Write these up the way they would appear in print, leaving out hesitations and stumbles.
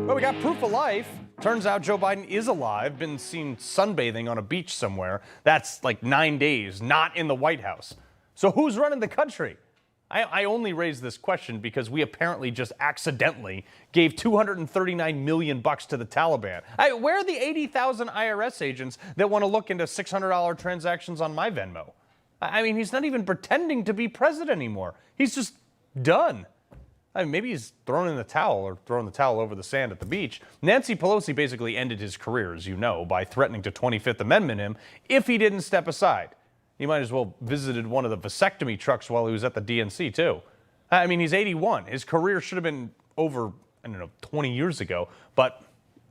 Well, we got proof of life. Turns out Joe Biden is alive, been seen sunbathing on a beach somewhere. That's like 9 days, not in the White House. So who's running the country? I only raise this question because we apparently just accidentally gave $239 million to the Taliban. Where are the 80,000 IRS agents that want to look into $600 transactions on my Venmo? I mean, he's not even pretending to be president anymore. He's just done. I mean, maybe he's throwing in the towel or throwing the towel over the sand at the beach. Nancy Pelosi basically ended his career, as you know, by threatening to 25th Amendment him if he didn't step aside. He might as well visited one of the vasectomy trucks while he was at the DNC, too. I mean, he's 81. His career should have been over, 20 years ago. But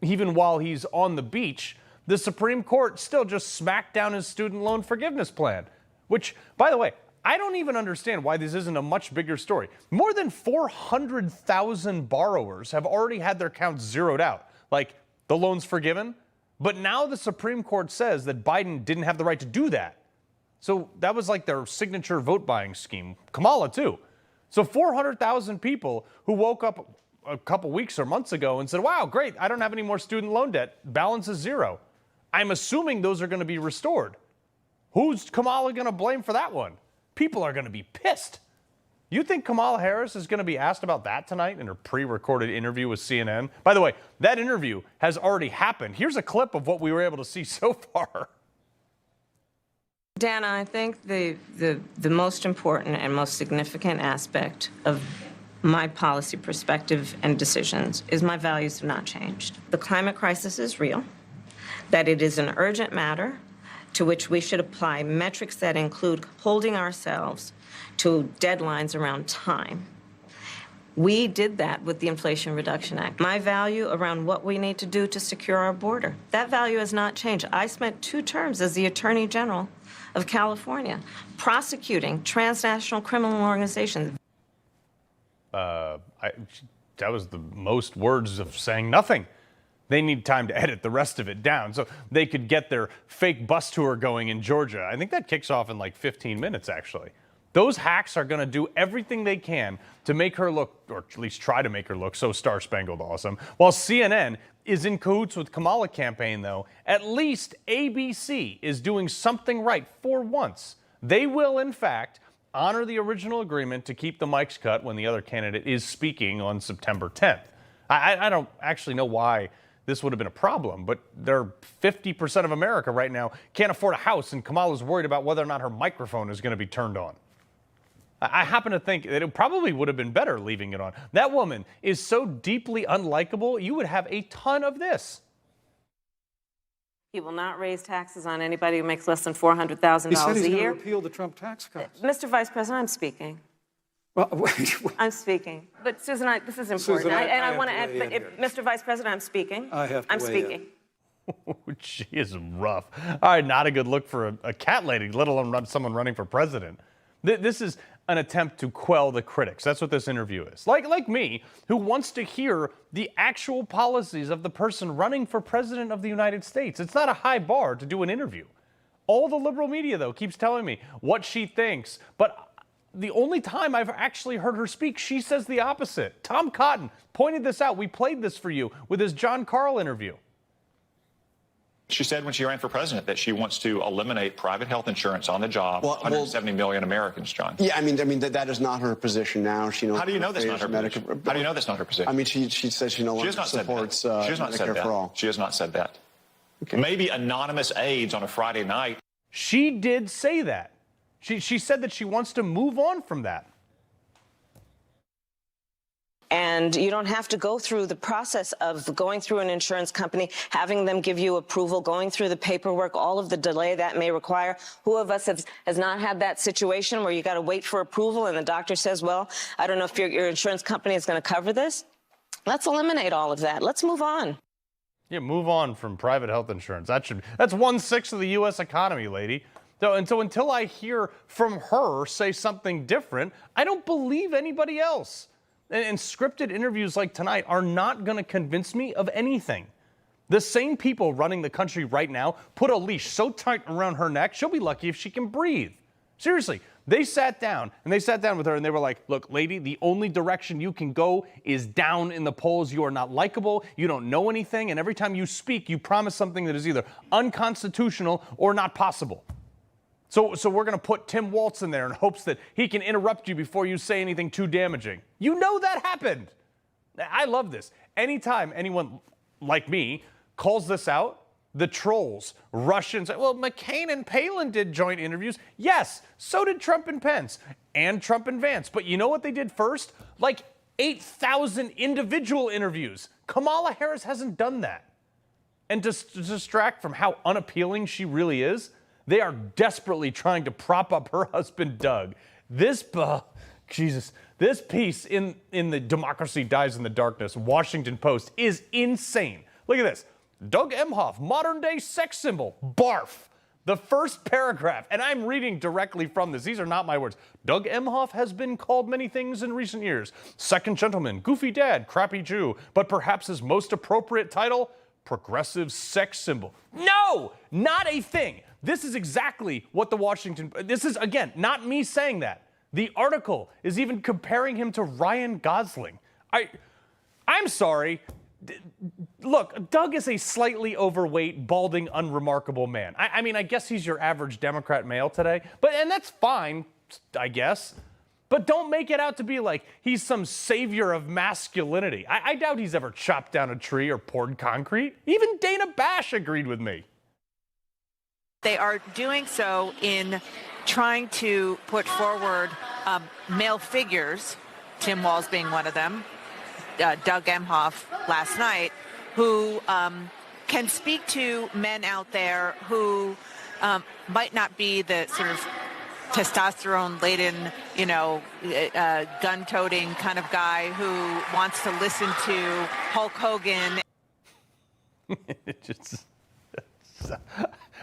even while he's on the beach, the Supreme Court still just smacked down his student loan forgiveness plan. Which, by the way, I don't even understand why this isn't a much bigger story. More than 400,000 borrowers have already had their accounts zeroed out. Like, the loan's forgiven. But now the Supreme Court says that Biden didn't have the right to do that. So that was like their signature vote buying scheme. Kamala, too. So 400,000 people who woke up a couple weeks or months ago and said, wow, great, I don't have any more student loan debt. Balance is zero. I'm assuming those are going to be restored. Who's Kamala going to blame for that one? People are going to be pissed. You think Kamala Harris is going to be asked about that tonight in her pre-recorded interview with CNN? By the way, that interview has already happened. Here's a clip of what we were able to see so far. Dana, I think the most important and most significant aspect of my policy perspective and decisions is my values have not changed. The climate crisis is real, that it is an urgent matter to which we should apply metrics that include holding ourselves to deadlines around time. We did that with the Inflation Reduction Act. My value around what we need to do to secure our border, that value has not changed. I spent 2 terms as the Attorney General of California prosecuting transnational criminal organizations. That was the most words of saying nothing. They need time to edit the rest of it down so they could get their fake bus tour going in Georgia. I think that kicks off in like 15 minutes, actually. Those hacks are going to do everything they can to make her look, or at least try to make her look, so star-spangled awesome. While CNN is in cahoots with Kamala campaign, though, at least ABC is doing something right for once. They will, in fact, honor the original agreement to keep the mics cut when the other candidate is speaking on September 10th. I don't actually know why this would have been a problem, but they're 50% of America right now can't afford a house, and Kamala's worried about whether or not her microphone is going to be turned on. I happen to think that it probably would have been better leaving it on. That woman is so deeply unlikable, you would have a ton of this. He will not raise taxes on anybody who makes less than $400,000 a year. He said he's going to repeal the Trump tax cuts. Mr. Vice President, I'm speaking. Well, I'm speaking. But Susan, this is important. Susan, I want to add, Mr. Vice President, I'm speaking. I have to I'm weigh speaking. She is rough. All right, not a good look for a cat lady, let alone someone running for president. This is an attempt to quell the critics. That's what this interview is. Like me, who wants to hear the actual policies of the person running for president of the United States. It's not a high bar to do an interview. All the liberal media, though, keeps telling me what she thinks. But the only time I've actually heard her speak, she says the opposite. Tom Cotton pointed this out. We played this for you with his John Carl interview. She said when she ran for president that she wants to eliminate private health insurance on the job. 170 million Americans, John. Yeah, I mean that is not her position now. She knows. How do you know that's not her position? How do you know that's not her position? I mean, she says she no longer supports Medicare for all. She has not said that. Okay. Maybe anonymous aides on a Friday night. She did say that. She said that she wants to move on from that. And you don't have to go through the process of going through an insurance company, having them give you approval, going through the paperwork, all of the delay that may require. Who of us has not had that situation where you got to wait for approval and the doctor says, well, I don't know if your insurance company is going to cover this. Let's eliminate all of that. Let's move on. Yeah, move on from private health insurance. That's 1/6 of the U.S. economy, lady. So until I hear from her say something different, I don't believe anybody else. And scripted interviews like tonight are not going to convince me of anything. The same people running the country right now put a leash so tight around her neck, she'll be lucky if she can breathe. Seriously, They sat down with her and they were like, look, lady, the only direction you can go is down in the polls. You are not likable. You don't know anything. And every time you speak, you promise something that is either unconstitutional or not possible. So we're going to put Tim Walz in there in hopes that he can interrupt you before you say anything too damaging. You know that happened. I love this. Anytime anyone like me calls this out, the trolls rush in and say, well, McCain and Palin did joint interviews. Yes, so did Trump and Pence and Trump and Vance. But you know what they did first? Like 8,000 individual interviews. Kamala Harris hasn't done that. And to distract from how unappealing she really is, they are desperately trying to prop up her husband, Doug. This piece in the Democracy Dies in the Darkness Washington Post is insane. Look at this. Doug Emhoff, modern day sex symbol, barf. The first paragraph, and I'm reading directly from this. These are not my words. Doug Emhoff has been called many things in recent years. Second gentleman, goofy dad, crappy Jew, but perhaps his most appropriate title, progressive sex symbol. No, not a thing. This is exactly what the Washington, this is, again, not me saying that. The article is even comparing him to Ryan Gosling. I'm sorry. Look, Doug is a slightly overweight, balding, unremarkable man. I mean, I guess he's your average Democrat male today, and that's fine, I guess. But don't make it out to be like he's some savior of masculinity. I doubt he's ever chopped down a tree or poured concrete. Even Dana Bash agreed with me. They are doing so in trying to put forward male figures, Tim Walz being one of them, Doug Emhoff last night, who can speak to men out there who might not be the sort of testosterone-laden, gun-toting kind of guy who wants to listen to Hulk Hogan.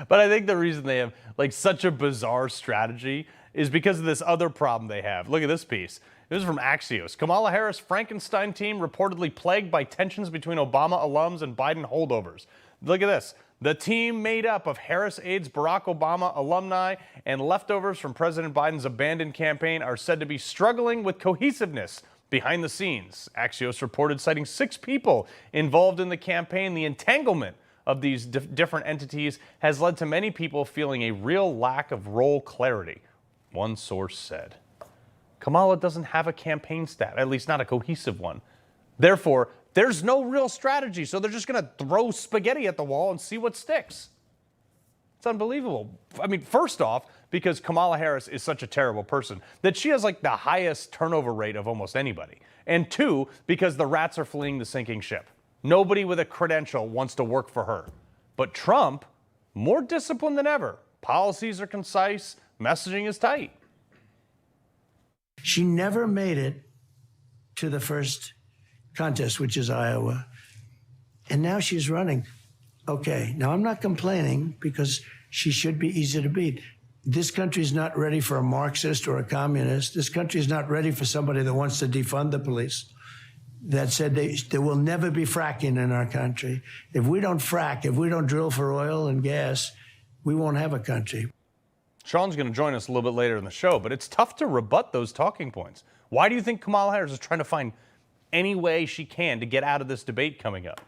But I think the reason they have like such a bizarre strategy is because of this other problem they have. Look at this piece. This is from Axios. Kamala Harris Frankenstein team reportedly plagued by tensions between Obama alums and Biden holdovers. Look at this. The team made up of Harris aides, Barack Obama alumni, and leftovers from President Biden's abandoned campaign are said to be struggling with cohesiveness behind the scenes. Axios reported citing 6 people involved in the campaign. The entanglement of these different entities has led to many people feeling a real lack of role clarity, one source said. Kamala doesn't have a campaign staff, at least not a cohesive one. Therefore, there's no real strategy, so they're just going to throw spaghetti at the wall and see what sticks. It's unbelievable. I mean, first off, because Kamala Harris is such a terrible person that she has like the highest turnover rate of almost anybody. And 2, because the rats are fleeing the sinking ship. Nobody with a credential wants to work for her. But Trump, more disciplined than ever. Policies are concise, messaging is tight. She never made it to the first contest, which is Iowa. And now she's running. Okay, now I'm not complaining because she should be easy to beat. This country is not ready for a Marxist or a communist. This country is not ready for somebody that wants to defund the police. That said, there will never be fracking in our country. If we don't frack, if we don't drill for oil and gas, we won't have a country. Sean's going to join us a little bit later in the show, but it's tough to rebut those talking points. Why do you think Kamala Harris is trying to find any way she can to get out of this debate coming up?